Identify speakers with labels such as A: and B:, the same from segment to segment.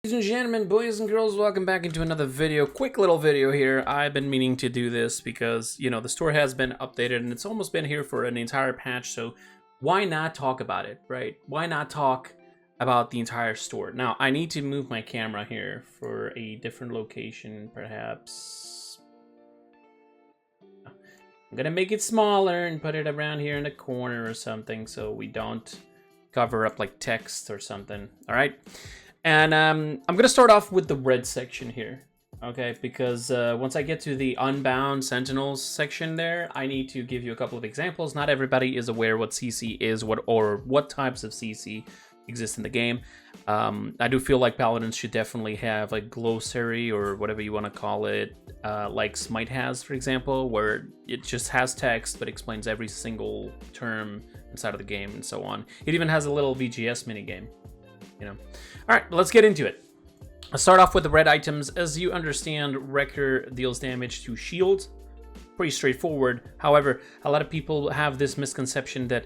A: Ladies and gentlemen, boys and girls, welcome back into another video. Quick little video here. I've been meaning to do this because, the store has been updated and it's almost been here for an entire patch, so why not talk about it, right? Why not talk about the entire store? Now, I need to move my camera here for a different location, perhaps. I'm gonna make it smaller and put it around here in the corner or something so we don't cover up like text or something, all right? And I'm going to start off with the red section here, okay? Because once I get to the Unbound Sentinels section there, I need to give you a couple of examples. Not everybody is aware what CC is, what types of CC exist in the game. I do feel like Paladins should definitely have a glossary or whatever you want to call it, like Smite has, for example, where it just has text but explains every single term inside of the game and so on. It even has a little VGS minigame. All right, let's get into it. Let's start off with the red items. As you understand, Wrecker deals damage to shields. Pretty straightforward. However, a lot of people have this misconception that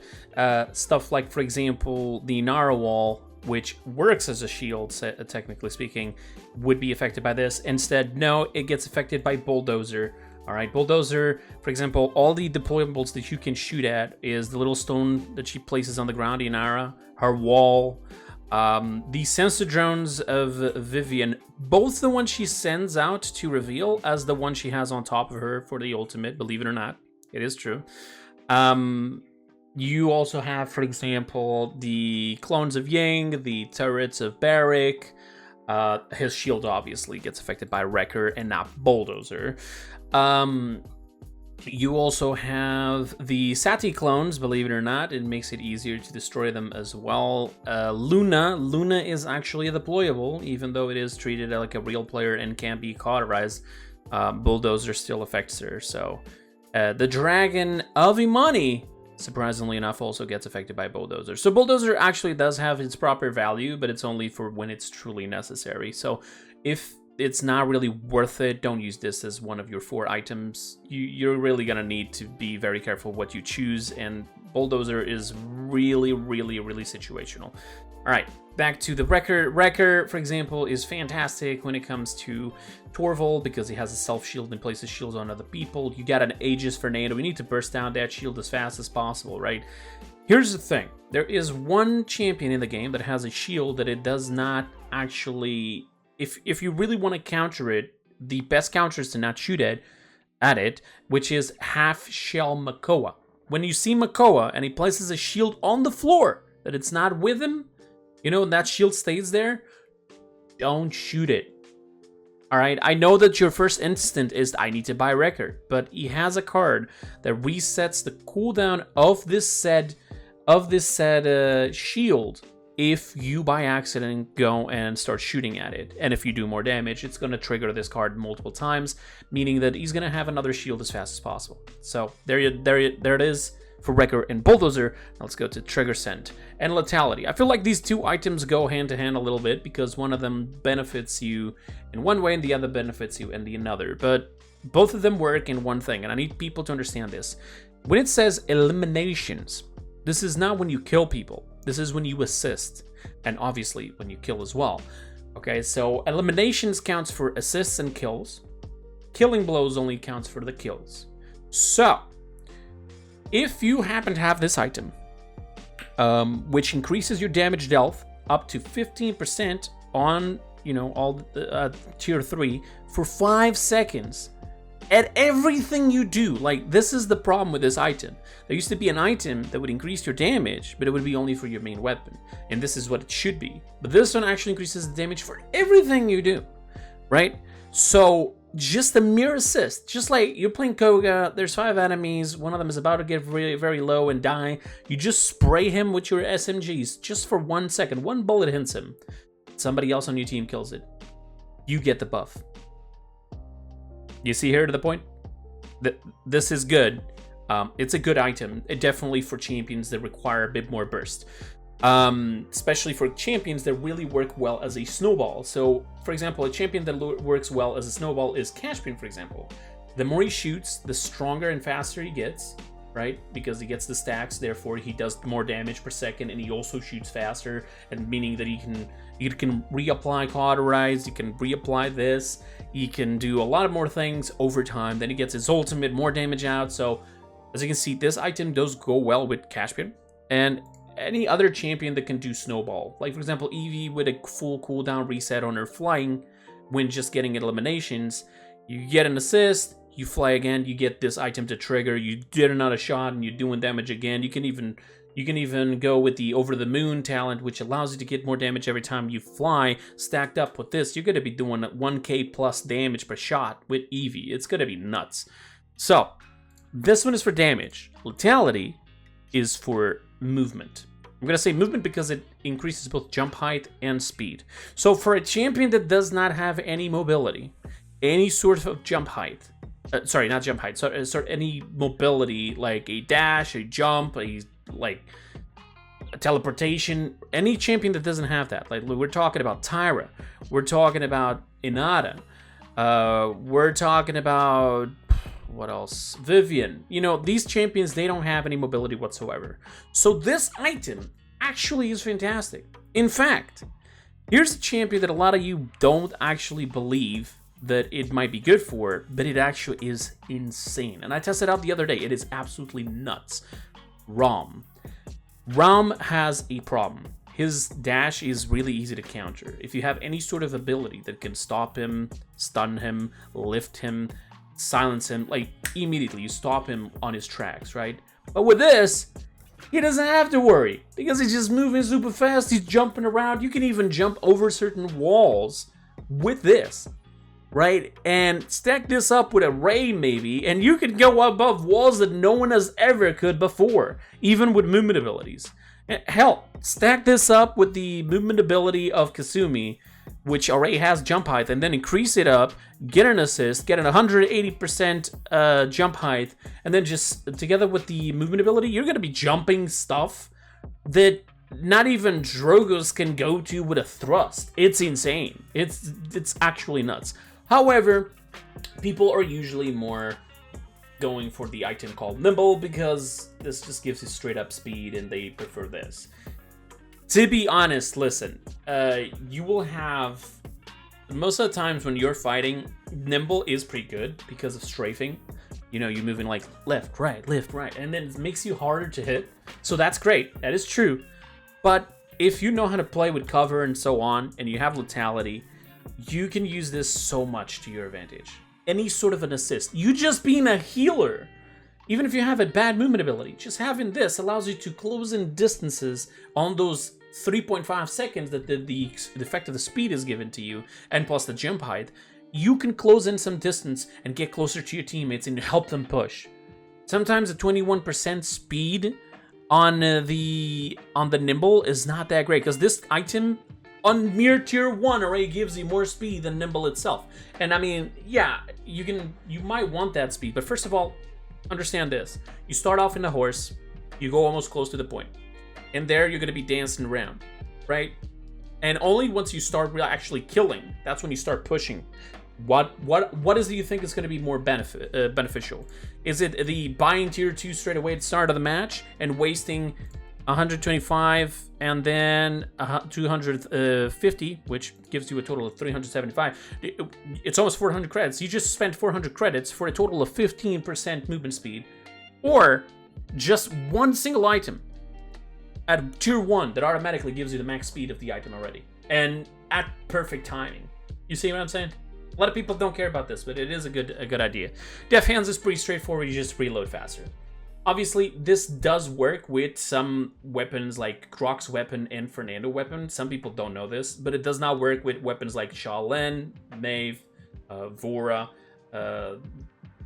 A: stuff like, for example, the Narwhal, which works as a shield, technically speaking, would be affected by this. Instead, no, it gets affected by Bulldozer. All right, Bulldozer, for example, all the deployables that you can shoot at is the little stone that she places on the ground, Inara, her wall, the sensor drones of Vivian, both the one she sends out to reveal as the one she has on top of her for the ultimate, believe it or not, it is true. You also have, for example, the clones of Yang, the turrets of Barrick. His shield obviously gets affected by Wrecker and not Bulldozer. You also have the Sati clones, believe it or not. It makes it easier to destroy them as well. Luna is actually a deployable, even though it is treated like a real player and can be cauterized. Bulldozer still affects her. So the Dragon of Imani, surprisingly enough, also gets affected by Bulldozer. So Bulldozer actually does have its proper value, but it's only for when it's truly necessary. So if it's not really worth it, don't use this as one of your 4 items. You're really gonna need to be very careful what you choose, and Bulldozer is really situational. All right, back to the Wrecker. Wrecker, for example, is fantastic when it comes to Torval because he has a self-shield and places shields on other people. You got an Aegis for NATO. We need to burst down that shield as fast as possible, right? Here's the thing. There is one champion in the game that has a shield that it does not actually... If you really want to counter it, the best counter is to not shoot at it, which is Half Shell Makoa. When you see Makoa and he places a shield on the floor that it's not with him, and that shield stays there, don't shoot it. All right, I know that your first instinct is I need to buy Wrecker, but he has a card that resets the cooldown of this said shield. If you by accident go and start shooting at it, and if you do more damage, it's going to trigger this card multiple times, meaning that he's going to have another shield as fast as possible. So there it is for Wrecker and Bulldozer. Now let's go to Trigger Scent and Lethality. I feel like these 2 items go hand to hand a little bit because one of them benefits you in one way and the other benefits you in the another, but both of them work in one thing, and I need people to understand this. When it says eliminations, this is not when you kill people. This is when you assist, and obviously when you kill as well. Okay, so eliminations counts for assists and kills. Killing blows only counts for the kills. So, if you happen to have this item, which increases your damage dealt up to 15% on, all the tier 3 for 5 seconds, at everything you do, like this is the problem with this item. There used to be an item that would increase your damage, but it would be only for your main weapon. And this is what it should be. But this one actually increases the damage for everything you do, right? So just a mere assist, just like you're playing Koga, there's 5 enemies, one of them is about to get really very low and die. You just spray him with your SMGs just for 1 second. 1 bullet hits him. Somebody else on your team kills it. You get the buff. You see here to the point? This is good. It's a good item, definitely for champions that require a bit more burst. Especially for champions that really work well as a snowball. So, for example, a champion that works well as a snowball is Cashpin, for example. The more he shoots, the stronger and faster he gets. right? Because he gets the stacks, therefore he does more damage per second, and he also shoots faster, and meaning that he can reapply Cauterize, he can reapply this, he can do a lot of more things over time. Then he gets his ultimate, more damage out. So as you can see, this item does go well with Caspian and any other champion that can do Snowball. Like for example, Eevee with a full cooldown reset on her flying when just getting eliminations. You get an assist, you fly again, you get this item to trigger, you get another shot, and you're doing damage again. You can even go with the Over the Moon talent, which allows you to get more damage every time you fly. Stacked up with this, you're going to be doing 1k plus damage per shot with Eevee. It's going to be nuts. So, this one is for damage. Lethality is for movement. I'm going to say movement because it increases both jump height and speed. So, for a champion that does not have any mobility, any sort of jump height, sorry, not jump height, any mobility like a dash, a jump, a teleportation, any champion that doesn't have that. Like we're talking about Tyra, we're talking about Inada, we're talking about what else? Vivian. You know, these champions, they don't have any mobility whatsoever. So this item actually is fantastic. In fact, here's a champion that a lot of you don't actually believe that it might be good for, but it actually is insane. And I tested out the other day. It is absolutely nuts. Rom. Rom has a problem. His dash is really easy to counter. If you have any sort of ability that can stop him, stun him, lift him, silence him, like immediately you stop him on his tracks, right? But with this, he doesn't have to worry because he's just moving super fast. He's jumping around. You can even jump over certain walls with this, right? And stack this up with a ray maybe, and you can go above walls that no one has ever could before, even with movement abilities. Hell, stack this up with the movement ability of Kasumi, which already has jump height, and then increase it up, get an assist, get an 180% jump height, and then just together with the movement ability, you're going to be jumping stuff that not even Drogos can go to with a thrust. It's insane. It's actually nuts. However, people are usually more going for the item called Nimble because this just gives you straight up speed and they prefer this. To be honest, listen, you will have, most of the times when you're fighting, Nimble is pretty good because of strafing. You know, you're moving like left, right, and then it makes you harder to hit. So that's great, that is true. But if you know how to play with cover and so on, and you have lethality, you can use this so much to your advantage. Any sort of an assist. You just being a healer, even if you have a bad movement ability, just having this allows you to close in distances on those 3.5 seconds that the effect of the speed is given to you, and plus the jump height. You can close in some distance and get closer to your teammates and help them push. Sometimes a 21% speed on the Nimble is not that great, because this item on mere tier 1 already gives you more speed than Nimble itself. And I mean, yeah, you might want that speed, but first of all, understand this. You start off in the horse, you go almost close to the point, and there you're going to be dancing around, right? And only once you start actually killing, that's when you start pushing. What is it you think is going to be more beneficial? Is it the buying tier 2 straight away at the start of the match and wasting 125 and then 250, which gives you a total of 375. It's almost 400 credits. You just spent 400 credits for a total of 15% movement speed, or just one single item at tier 1 that automatically gives you the max speed of the item already, and at perfect timing. You see what I'm saying? A lot of people don't care about this, but it is a good idea. Def Hands is pretty straightforward. You just reload faster. Obviously, this does work with some weapons like Croc's weapon and Fernando weapon. Some people don't know this, but it does not work with weapons like Shaolin, Maeve, Vora,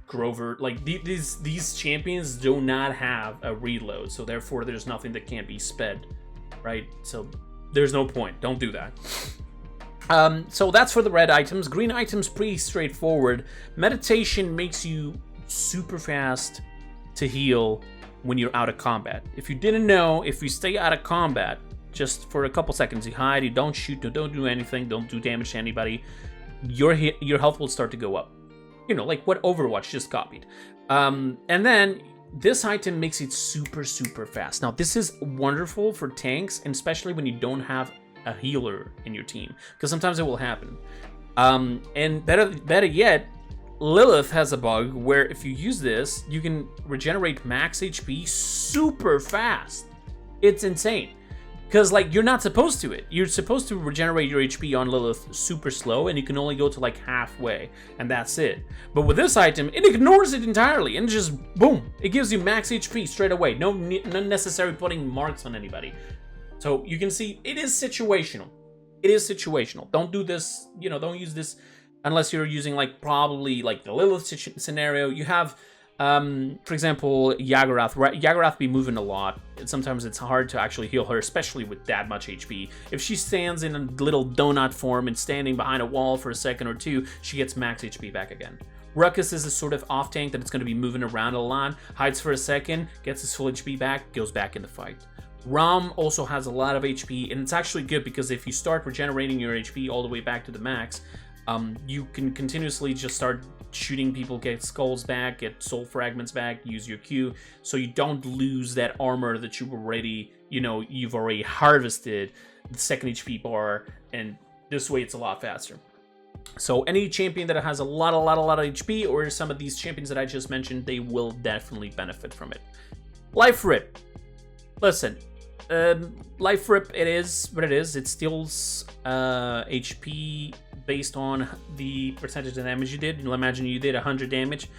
A: Grover. Like these champions do not have a reload, so therefore there's nothing that can't be sped, right? So there's no point. Don't do that. So that's for the red items. Green items, pretty straightforward. Meditation makes you super fast to heal when you're out of combat. If you didn't know, if you stay out of combat just for a couple seconds, you hide, you don't shoot, don't do anything, don't do damage to anybody, your health will start to go up. You know, like what Overwatch just copied. And then this item makes it super, super fast. Now, this is wonderful for tanks, and especially when you don't have a healer in your team, because sometimes it will happen. And better yet, Lilith has a bug where if you use this, you can regenerate max HP super fast. It's insane. Because, like, you're not supposed to it. You're supposed to regenerate your HP on Lilith super slow, and you can only go to, like, halfway, and that's it. But with this item, it ignores it entirely, and just, boom, it gives you max HP straight away. No necessary putting marks on anybody. So you can see, it is situational. It is situational. Don't do this, you know, don't use this unless you're using, like, probably, like, the Lilith scenario. You have... for example, Yagarath. Yagarath be moving a lot. Sometimes it's hard to actually heal her, especially with that much HP. If she stands in a little donut form and standing behind a wall for a second or two, she gets max HP back again. Ruckus is a sort of off tank that it's going to be moving around a lot, hides for a second, gets his full HP back, goes back in the fight. Ram also has a lot of HP, and it's actually good because if you start regenerating your HP all the way back to the max, you can continuously just start shooting people, get skulls back, get soul fragments back, use your Q, so you don't lose that armor that you've already harvested, the second HP bar, and this way it's a lot faster. So any champion that has a lot of HP, or some of these champions that I just mentioned, they will definitely benefit from it. Life Rip. Listen, Life Rip, it is what it is. It steals HP based on the percentage of damage you did. Imagine you did 100 damage.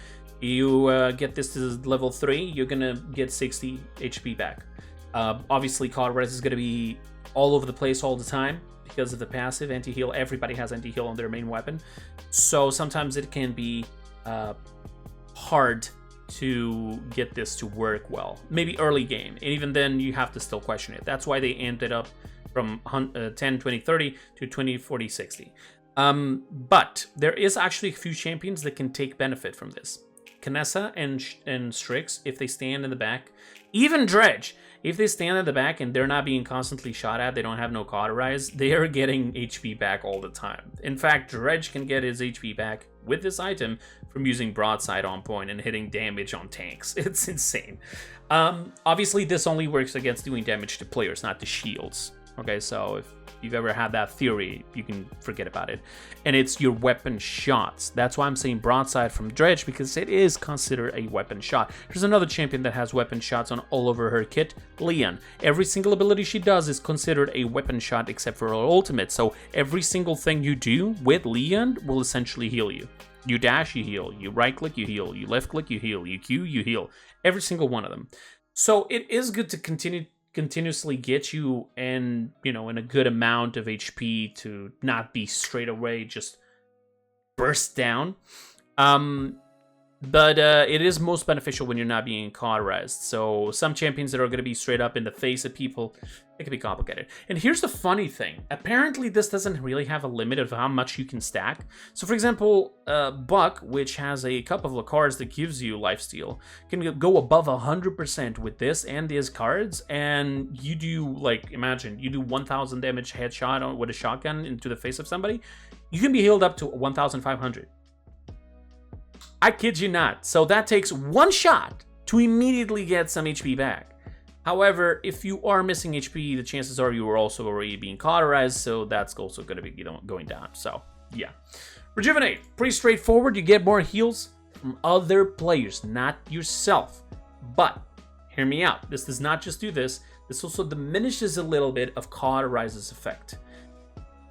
A: You get this to level 3, you're gonna get 60 HP back. Obviously, Cauterize is gonna be all over the place all the time because of the passive anti-heal. Everybody has anti-heal on their main weapon. So sometimes it can be hard to get this to work well. Maybe early game, and even then you have to still question it. That's why they amped it up from 10, 20, 30 to 20, 40, 60. But there is actually a few champions that can take benefit from this. Kanessa and Strix, if they stand in the back. Even Dredge, if they stand in the back and they're not being constantly shot at, they don't have no Cauterize, they are getting HP back all the time. In fact, Dredge can get his HP back with this item from using Broadside on point and hitting damage on tanks. It's insane. Obviously, this only works against doing damage to players, not to shields. Okay, so if you've ever had that theory, you can forget about it. And it's your weapon shots. That's why I'm saying Broadside from Dredge, because it is considered a weapon shot. There's another champion that has weapon shots on all over her kit, Leon. Every single ability she does is considered a weapon shot except for her ultimate. So every single thing you do with Leon will essentially heal you. You dash, you heal. You right click, you heal. You left click, you heal. You Q, you heal. Every single one of them. So it is good to continuously get you in a good amount of HP to not be straight away just burst down. But it is most beneficial when you're not being cauterized. So some champions that are going to be straight up in the face of people, it can be complicated. And here's the funny thing. Apparently, this doesn't really have a limit of how much you can stack. So for example, Buck, which has a couple of cards that gives you lifesteal, can go above 100% with this and these cards. And you do, like, imagine, you do 1,000 damage headshot with a shotgun into the face of somebody. You can be healed up to 1,500. I kid you not. So that takes one shot to immediately get some HP back. However, if you are missing HP, the chances are you are also already being cauterized, so that's also going to be going down. So, yeah. Rejuvenate. Pretty straightforward. You get more heals from other players, not yourself. But, hear me out. This does not just do this. This also diminishes a little bit of Cauterize's effect.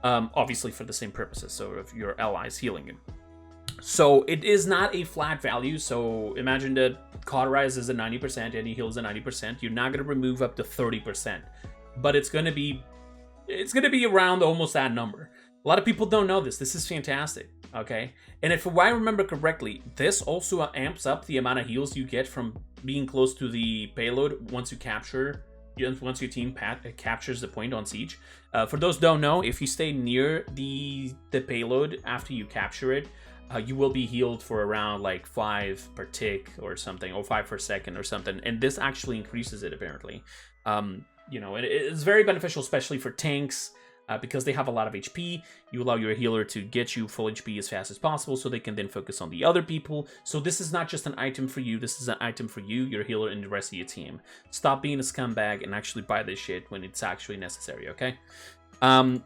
A: Obviously for the same purposes, so if your allies healing you. So it is not a flat value. So imagine that Cauterize is a 90% and he heals a 90%. You're not going to remove up to 30%, but it's going to be around almost that number. A lot of people don't know this. This is fantastic. Okay, and if I remember correctly, this also amps up the amount of heals you get from being close to the payload once your team captures the point on siege. For those who don't know, if you stay near the payload after you capture it, you will be healed for around like 5 per tick or something, or 5 per second or something. And this actually increases it apparently. It's very beneficial, especially for tanks. Because they have a lot of HP, you allow your healer to get you full HP as fast as possible so they can then focus on the other people. So this is not just an item for you, this is an item for you, your healer, and the rest of your team. Stop being a scumbag and actually buy this shit when it's actually necessary, okay?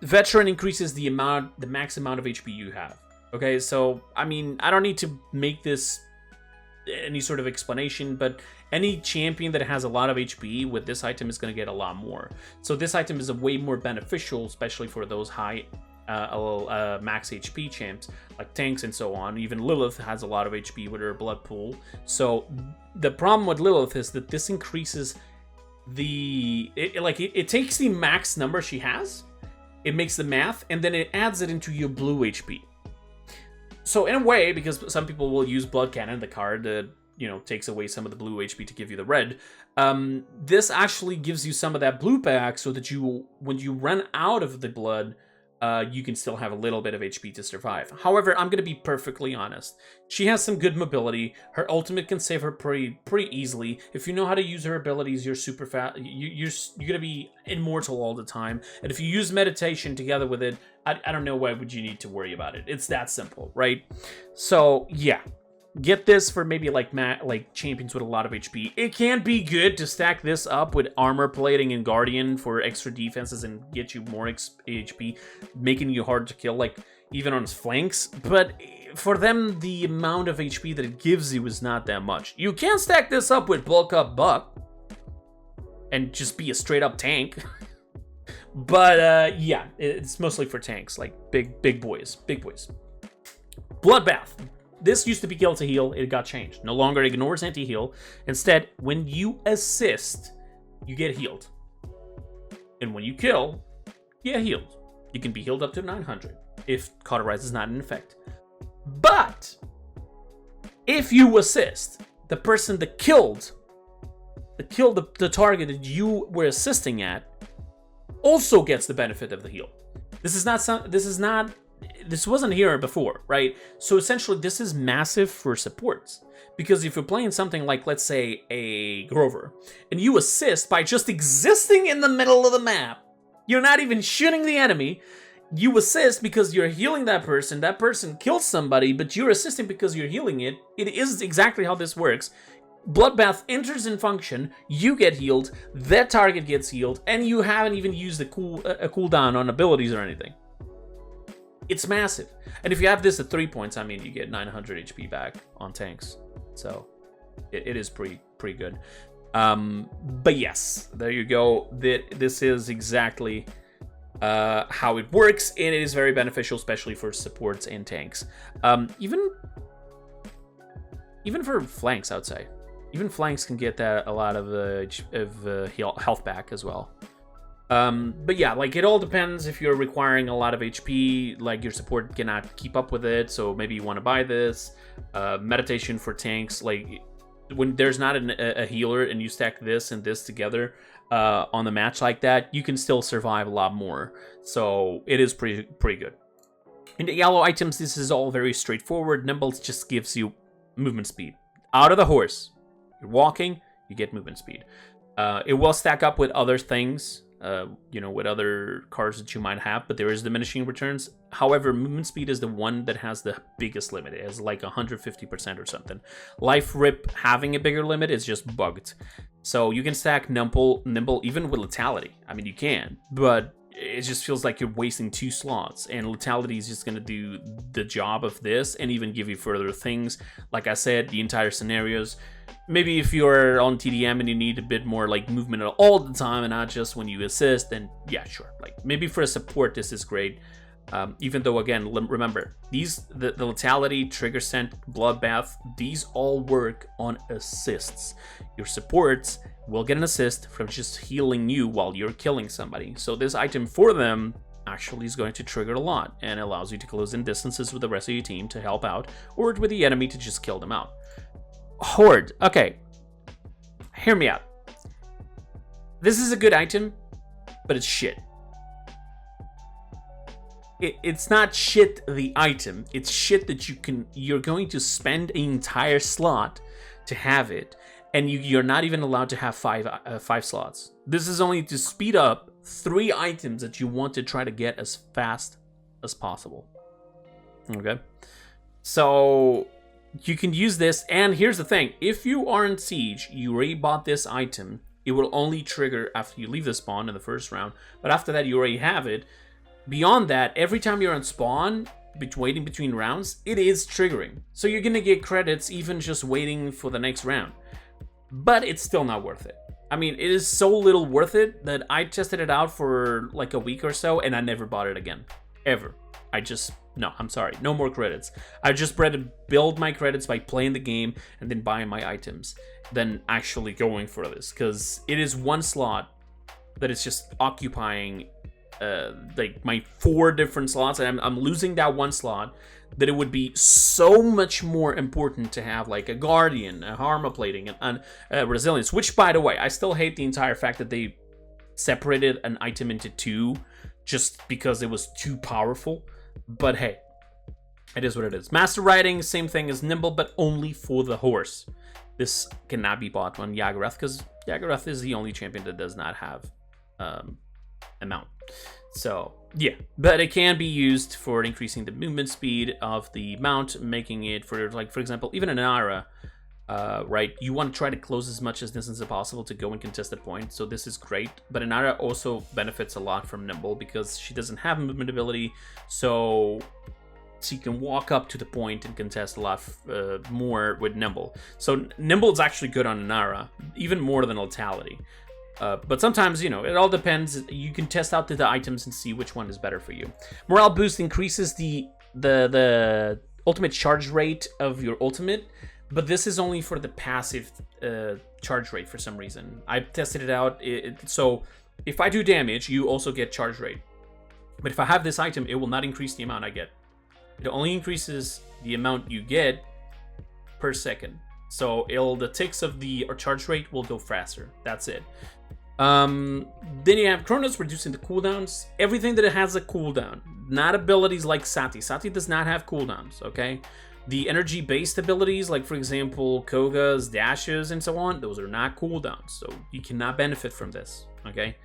A: Veteran increases the max amount of HP you have. Okay, so, I mean, I don't need to make this any sort of explanation, but any champion that has a lot of HP with this item is going to get a lot more. So this item is a way more beneficial, especially for those high max HP champs like tanks and so on. Even Lilith has a lot of HP with her blood pool. So the problem with Lilith is that this increases it takes the max number she has, it makes the math, and then it adds it into your blue HP. So in a way, because some people will use Blood Cannon, the card that, you know, takes away some of the blue HP to give you the red, this actually gives you some of that blue back so that when you run out of the blood, you can still have a little bit of HP to survive. However, I'm going to be perfectly honest. She has some good mobility. Her ultimate can save her pretty easily. If you know how to use her abilities, you're super fast. You're going to be immortal all the time. And if you use meditation together with it, I don't know why would you need to worry about it. It's that simple, right? So, yeah. Get this for maybe like champions with a lot of HP. It can be good to stack this up with armor plating and guardian for extra defenses and get you more HP, making you hard to kill, like even on its flanks. But for them, the amount of HP that it gives you is not that much. You can stack this up with bulk up Buck and just be a straight up tank. But yeah, it's mostly for tanks, like big boys. Bloodbath. This used to be kill to heal, it got changed. No longer ignores anti-heal. Instead, when you assist, you get healed. And when you kill, you get healed. You can be healed up to 900 if Cauterize is not in effect. But if you assist, the person that killed the target that you were assisting at also gets the benefit of the heal. This wasn't here before, right? So essentially, this is massive for supports. Because if you're playing something like, let's say, a Grover, and you assist by just existing in the middle of the map, you're not even shooting the enemy, you assist because you're healing that person kills somebody, but you're assisting because you're healing it. It is exactly how this works. Bloodbath enters in function, you get healed, that target gets healed, and you haven't even used a cooldown on abilities or anything. It's massive. And if you have this at 3 points, I mean, you get 900 HP back on tanks. So it is pretty good. But yes, there you go. This is exactly how it works, and it is very beneficial, especially for supports and tanks. Even for flanks outside. Even flanks can get a lot of health back as well. But yeah, like it all depends. If you're requiring a lot of HP, like your support cannot keep up with it, so maybe you want to buy this. Meditation for tanks, like when there's not a healer and you stack this and this together on the match like that, you can still survive a lot more. So it is pretty good. In the yellow items, this is all very straightforward. Nimble just gives you movement speed. Out of the horse, you're walking, you get movement speed. It will stack up with other things. With other cards that you might have, but there is diminishing returns. However, movement speed is the one that has the biggest limit. It has like 150% or something. Life Rip having a bigger limit is just bugged. So you can stack Nimble even with Letality. I mean, you can, but it just feels like you're wasting 2 slots, and Letality is just going to do the job of this and even give you further things. Like I said, the entire scenarios. Maybe if you're on TDM and you need a bit more like movement all the time and not just when you assist, then yeah, sure. Like maybe for a support, this is great. Even though, again, remember, the Letality, Trigger Scent, Bloodbath, these all work on assists. Your supports will get an assist from just healing you while you're killing somebody. So this item for them actually is going to trigger a lot and allows you to close in distances with the rest of your team to help out, or with the enemy to just kill them out. Horde. Okay. Hear me out. This is a good item, but it's shit. It's not shit the item. It's shit that you're going to spend an entire slot to have it, and you're not even allowed to have five slots. This is only to speed up 3 items that you want to try to get as fast as possible. Okay? So you can use this, and here's the thing. If you are in Siege, you already bought this item, it will only trigger after you leave the spawn in the first round, but after that you already have it. Beyond that, every time you're on spawn, waiting between rounds, it is triggering. So you're gonna get credits even just waiting for the next round. But it's still not worth it. I mean, it is so little worth it that I tested it out for like a week or so, and I never bought it again. Ever. No, I'm sorry. No more credits. I just rather build my credits by playing the game and then buying my items than actually going for this. Because it is one slot that is just occupying like my 4 different slots, and I'm losing that one slot, that it would be so much more important to have like a Guardian, a Armor Plating, and Resilience, which, by the way, I still hate the entire fact that they separated an item into 2 just because it was too powerful. But hey, it is what it is. Master Riding, same thing as Nimble, but only for the horse. This cannot be bought on Yagarath, because Yagarath is the only champion that does not have a mount. So yeah, but it can be used for increasing the movement speed of the mount, making it for, like, for example, even an Ara, right? You want to try to close as much as distance as possible to go and contest a point, so this is great. But Inara also benefits a lot from Nimble because she doesn't have movement ability, so she can walk up to the point and contest a lot more with Nimble. So Nimble is actually good on Inara, even more than Letality. But sometimes, you know, it all depends. You can test out the items and see which one is better for you. Morale boost increases the ultimate charge rate of your ultimate, but this is only for the passive charge rate for some reason. I've tested it out. So if I do damage, you also get charge rate. But if I have this item, it will not increase the amount I get. It only increases the amount you get per second. So the ticks of the charge rate will go faster. That's it. Then you have Chronos reducing the cooldowns. Everything that has a cooldown, not abilities like Sati. Sati does not have cooldowns, okay? The energy-based abilities, like for example, Koga's, dashes, and so on, those are not cooldowns. So you cannot benefit from this, okay?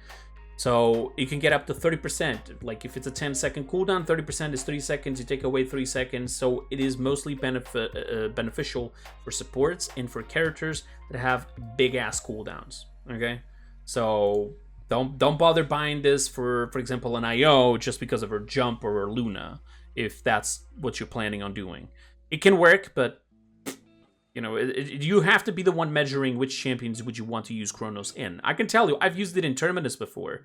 A: So you can get up to 30%. Like if it's a 10-second cooldown, 30% is 3 seconds. You take away 3 seconds. So it is mostly beneficial for supports and for characters that have big-ass cooldowns, okay? So don't bother buying this for example, an IO just because of her jump or her Luna, if that's what you're planning on doing. It can work, but you know, you have to be the one measuring which champions would you want to use Chronos in. I can tell you, I've used it in Terminus before.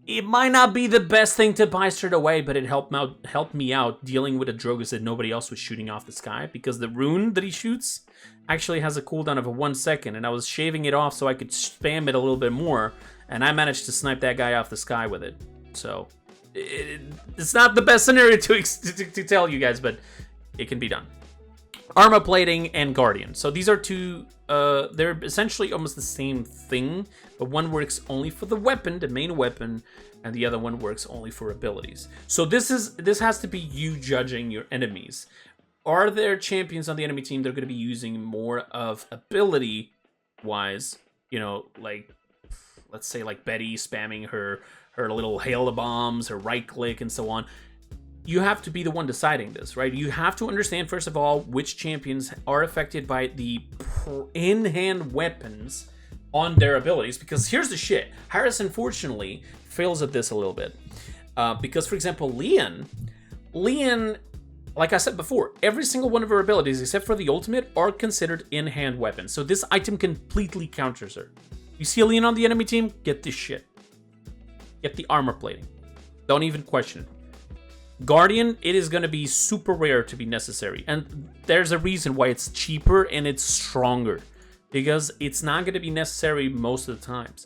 A: It might not be the best thing to buy straight away, but it helped me out dealing with a Drogus that nobody else was shooting off the sky, because the rune that he shoots actually has a cooldown of 1 second, and I was shaving it off so I could spam it a little bit more, and I managed to snipe that guy off the sky with it. So it's not the best scenario to tell you guys, but it can be done. Armor Plating and Guardian. So these are two, they're essentially almost the same thing, but one works only for the weapon, the main weapon, and the other one works only for abilities. So this has to be you judging your enemies. Are there champions on the enemy team that are going to be using more of ability-wise? You know, like, let's say like Betty spamming her little hail of bombs, her right click, and so on. You have to be the one deciding this, right? You have to understand, first of all, which champions are affected by the in-hand weapons on their abilities. Because here's the shit. Harris, unfortunately, fails at this a little bit. Because, for example, Leon, like I said before, every single one of her abilities, except for the ultimate, are considered in-hand weapons. So this item completely counters her. You see a Leon on the enemy team? Get this shit. Get the armor plating. Don't even question it. Guardian, it is going to be super rare to be necessary. And there's a reason why it's cheaper and it's stronger. Because it's not going to be necessary most of the times.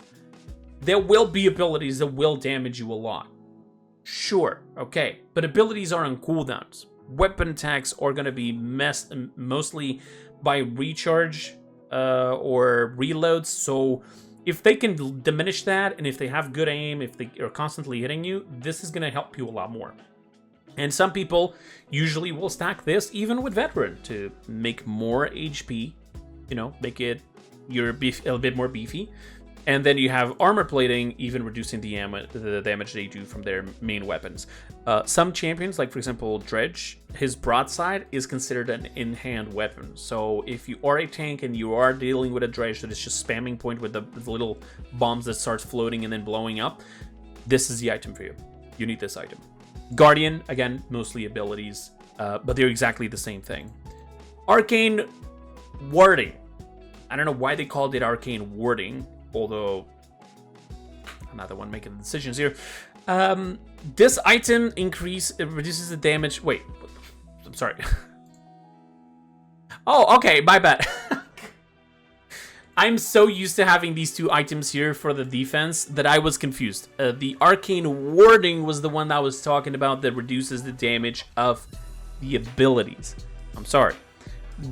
A: There will be abilities that will damage you a lot. Sure, okay. But abilities are on cooldowns. Weapon attacks are going to be mostly by recharge or reloads. So if they can diminish that, and if they have good aim, if they are constantly hitting you, this is going to help you a lot more. And some people usually will stack this even with Veteran to make more HP, you know, make it a bit more beefy. And then you have armor plating, even reducing the damage they do from their main weapons. Some champions, like for example Dredge, his broadside is considered an in-hand weapon. So if you are a tank and you are dealing with a Dredge that is just spamming point with the little bombs that starts floating and then blowing up, this is the item for you. You need this item. Guardian, again, mostly abilities, but they're exactly the same thing. Arcane Warding. I don't know why they called it Arcane Warding, although I'm not the one making the decisions here. This item reduces the damage. Wait, I'm sorry. Oh, okay, my bad. I'm so used to having these two items here for the defense that I was confused. The Arcane Warding was the one that I was talking about that reduces the damage of the abilities. I'm sorry.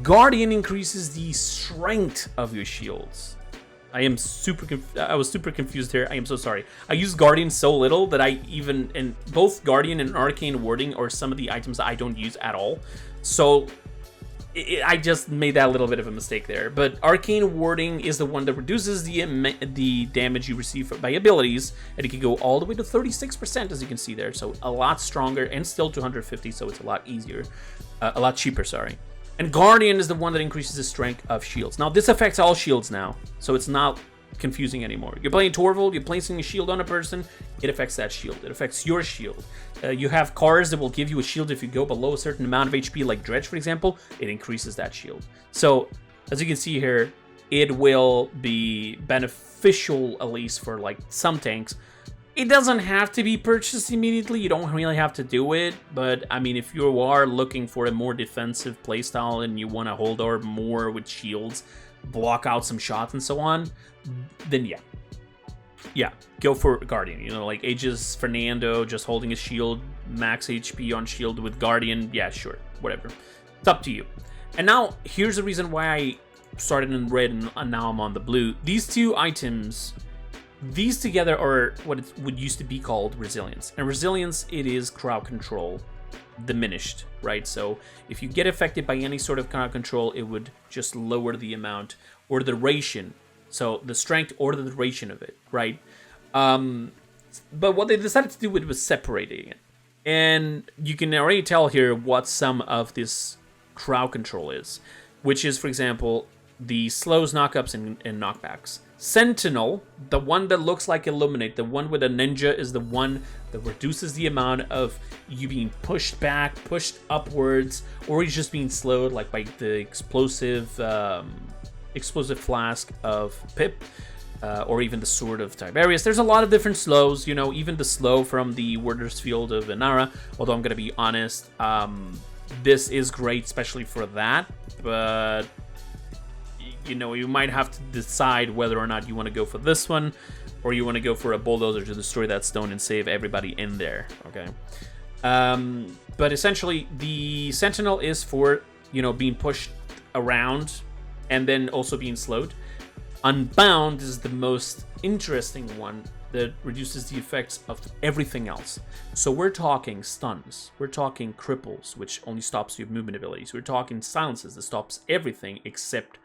A: Guardian increases the strength of your shields. I was super confused here. I am so sorry. I use Guardian so little that and both Guardian and Arcane Warding are some of the items that I don't use at all. So I just made that little bit of a mistake there. But Arcane Warding is the one that reduces the damage you receive by abilities, and it can go all the way to 36%, as you can see there. So a lot stronger, and still 250, so it's a lot easier, a lot cheaper. Sorry. And Guardian is the one that increases the strength of shields. Now, this affects all shields now, so it's not confusing anymore. You're playing Torvald, you're placing a shield on a person, it affects that shield. It affects your shield. You have cars that will give you a shield if you go below a certain amount of HP, like Dredge, for example, it increases that shield. So, as you can see here, it will be beneficial, at least for like some tanks. It doesn't have to be purchased immediately, you don't really have to do it, but I mean, if you are looking for a more defensive playstyle and you want to hold or more with shields, block out some shots and so on, then yeah, go for Guardian. You know, like Aegis Fernando just holding a shield, max HP on shield with Guardian, yeah, sure, whatever. It's up to you. And now, here's the reason why I started in red and now I'm on the blue. These two items, these together are what it would used to be called resilience. And resilience, it is crowd control diminished, right? So if you get affected by any sort of crowd control, it would just lower the amount or the duration. So the strength or the duration of it, right? But what they decided to do with was separating it. And you can already tell here what some of this crowd control is, which is, for example, the slows, knockups, and knockbacks. Sentinel, the one that looks like Illuminate, the one with a ninja, is the one that reduces the amount of you being pushed back, pushed upwards, or you're just being slowed, like by the explosive flask of Pip, or even the sword of Tiberius. There's a lot of different slows, you know, even the slow from the Warder's Field of Inara, although I'm going to be honest, this is great, especially for that, but you know, you might have to decide whether or not you want to go for this one or you want to go for a bulldozer to destroy that stone and save everybody in there, okay? But essentially, the Sentinel is for, you know, being pushed around and then also being slowed. Unbound is the most interesting one that reduces the effects of everything else. So we're talking stuns, we're talking cripples, which only stops your movement abilities, we're talking silences that stops everything except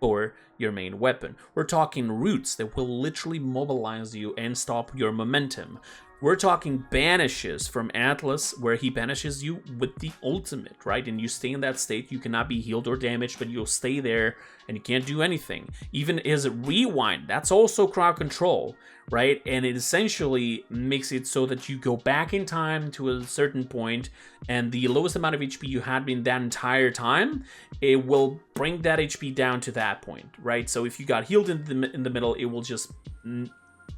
A: for your main weapon. We're talking roots that will literally mobilize you and stop your momentum. We're talking banishes from Atlas, where he banishes you with the ultimate, right? And you stay in that state, you cannot be healed or damaged, but you'll stay there and you can't do anything. Even his rewind, that's also crowd control, right? And it essentially makes it so that you go back in time to a certain point, and the lowest amount of HP you had been that entire time, it will bring that HP down to that point, right? So if you got healed in the middle, it will just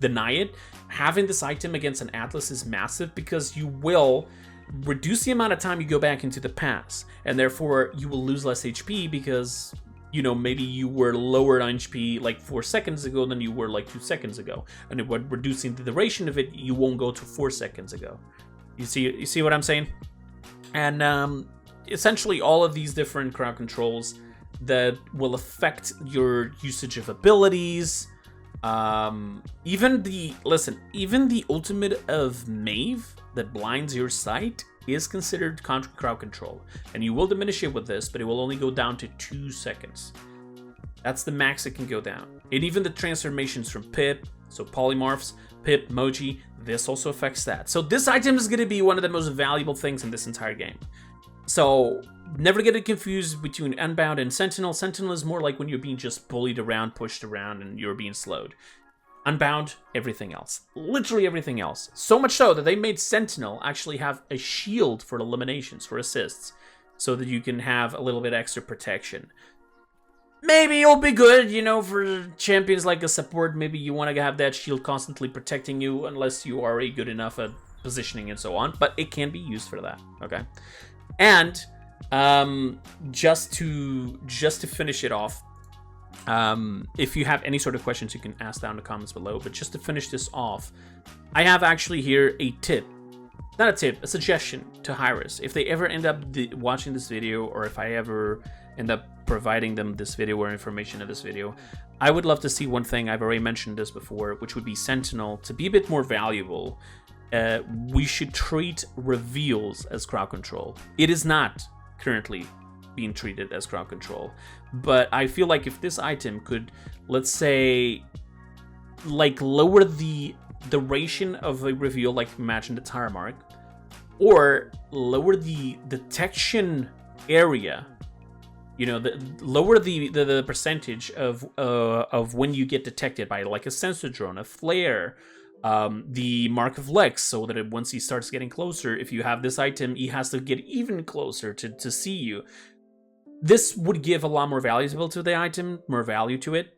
A: deny it. Having this item against an Atlas is massive because you will reduce the amount of time you go back into the past, and therefore you will lose less HP because, you know, maybe you were lower on HP like 4 seconds ago than you were like 2 seconds ago, and it would reducing the duration of it, you won't go to 4 seconds ago. You see what I'm saying? And essentially all of these different crowd controls that will affect your usage of abilities. Even the ultimate of Maeve that blinds your sight is considered crowd control, and you will diminish it with this, but it will only go down to 2 seconds. That's the max it can go down. And even the transformations from Pip, so polymorphs, Pip, Moji, this also affects that. So this item is going to be one of the most valuable things in this entire game. So never get it confused between Unbound and Sentinel. Sentinel is more like when you're being just bullied around, pushed around, and you're being slowed. Unbound, everything else. Literally everything else. So much so that they made Sentinel actually have a shield for eliminations, for assists, so that you can have a little bit extra protection. Maybe it'll be good, you know, for champions like a support. Maybe you want to have that shield constantly protecting you unless you are good enough at positioning and so on. But it can be used for that, okay? And just to finish it off, if you have any sort of questions, you can ask down in the comments below. But just to finish this off, I have actually here a tip. Not a tip, a suggestion to Hi-Rez. If they ever end up watching this video, or if I ever end up providing them this video or information in this video, I would love to see one thing. I've already mentioned this before, which would be Sentinel. To be a bit more valuable, we should treat reveals as crowd control. It is not currently being treated as crowd control, but I feel like if this item could, let's say, like lower the duration of a reveal, like imagine the tire mark, or lower the detection area, you know, lower the percentage of when you get detected by like a sensor drone, a flare, the mark of Lex, so that once he starts getting closer, if you have this item, he has to get even closer to see you. This would give a lot more valuable to the item, more value to it.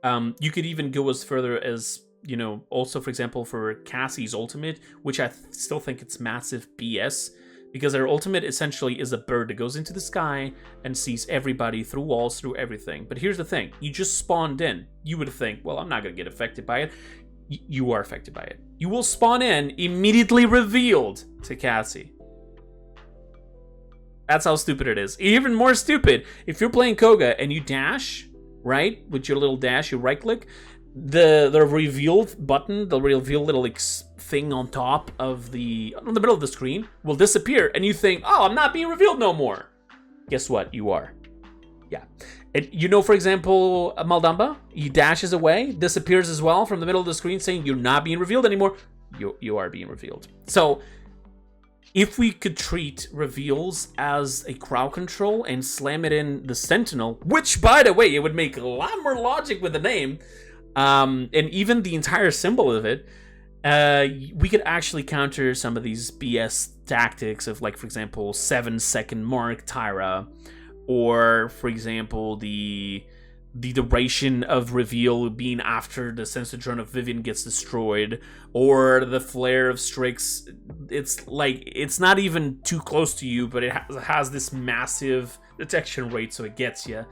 A: You could even go as further as, you know, also, for example, for Cassie's ultimate, which I still think it's massive BS, because her ultimate essentially is a bird that goes into the sky and sees everybody through walls, through everything. But here's the thing, you just spawned in. You would think, well, I'm not going to get affected by it. You are affected by it. You will spawn in, immediately revealed to Cassie. That's how stupid it is. Even more stupid, if you're playing Koga and you dash, right, with your little dash, you right click, the revealed button, the reveal little thing on top of in the middle of the screen will disappear, and you think, oh, I'm not being revealed no more. Guess what? You are. Yeah. And you know, for example, Maldamba, he dashes away, disappears as well from the middle of the screen, saying you're not being revealed anymore. You are being revealed. So if we could treat reveals as a crowd control and slam it in the Sentinel, which, by the way, it would make a lot more logic with the name, and even the entire symbol of it, we could actually counter some of these BS tactics of, like, for example, 7-second mark Tyra, or, for example, the duration of reveal being after the sensor drone of Vivian gets destroyed, or the flare of Strix. It's like, it's not even too close to you, but it has this massive detection rate, so it gets you.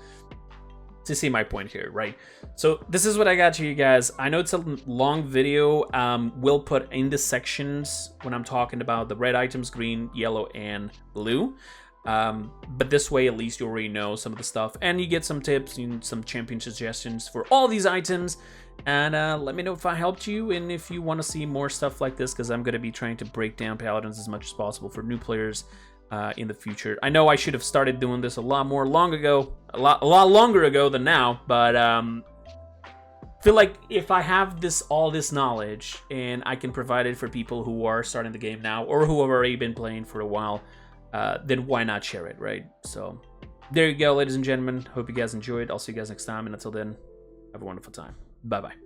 A: To see my point here, right? So this is what I got to you guys. I know it's a long video. We'll put in the sections when I'm talking about the red items, green, yellow, and blue. But this way, at least you already know some of the stuff, and you get some tips and some champion suggestions for all these items. And let me know if I helped you, and if you want to see more stuff like this, because I'm going to be trying to break down Paladins as much as possible for new players in the future. I know I should have started doing this a lot longer ago than now, but feel like if I have all this knowledge and I can provide it for people who are starting the game now or who have already been playing for a while, then why not share it, right? So there you go, ladies and gentlemen. Hope you guys enjoyed. I'll see you guys next time, and until then, have a wonderful time. Bye-bye.